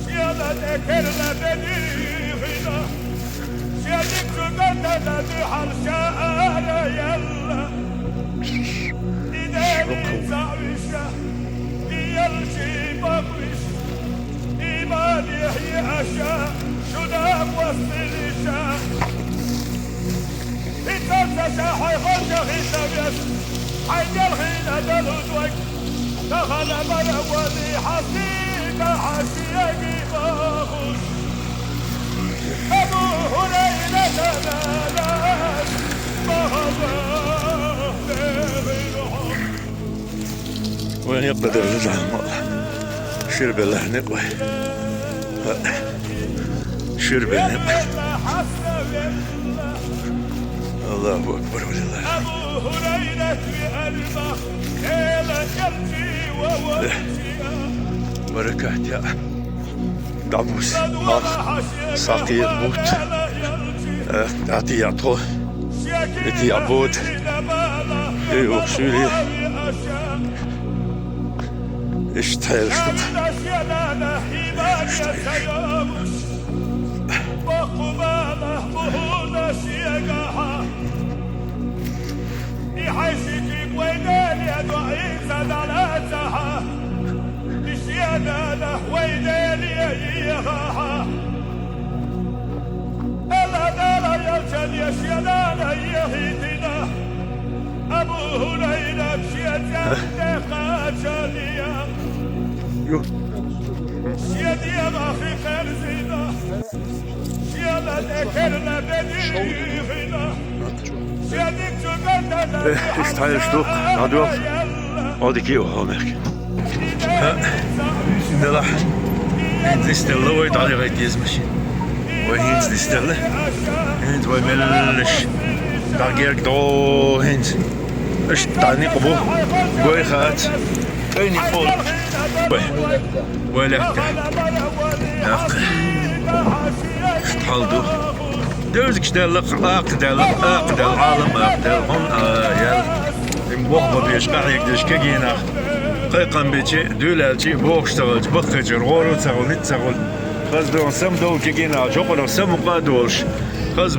Siela de kerle beni hina Siedik tügende de halşare yella İdeli zavişe Diyelci bakmış İman yahyi aşa Şudak vasılişe Hitarsa hayvanca hitabiyet Haydel hina deludvek دخل بلودي حسيك حسيك باخش أبو هريرة نالت مهضاه بالحب وين يقدر يرجع المرة شرب اللحنق شرب اللحنق الله أكبر ولله أبو هريرة بقلبه ليلة يبكي ووجهه بركات يا دعوس ساقي الموت تعطي يعطوه اتي عبود يوكسولي اشتهل شتق وقباله مهودة شيقها يحيشك ويدان يا دعين زدلاتها بشيادانه ويدان يهاها ألا دالا يرجل يا شيادانه يهيدنا أبو هريرة بشيادان قاتليا شياد يا باخي خرزينا شيادا ذكرنا بديهنا Ich teile Stück, dadurch, oh, die Kio, oh, merk. Snella, en die stelle wordt al direct deze machine. Waar heen die stelle? En waar mellish, daar ga ik doorheen. Als daar niet op, waar gaat? Kun je niet vol. Waar ligt hij? Ja, sthaldo. دوزك شدلق اقدل العالم اقدل هم يال الموخبة بيش قاعد ديش كجينا قيقن بيتي دولالتي بوخشتغل بخجر غورو تغل نتغل خز دون سم دول كجينا جوقنا سم قادولش خز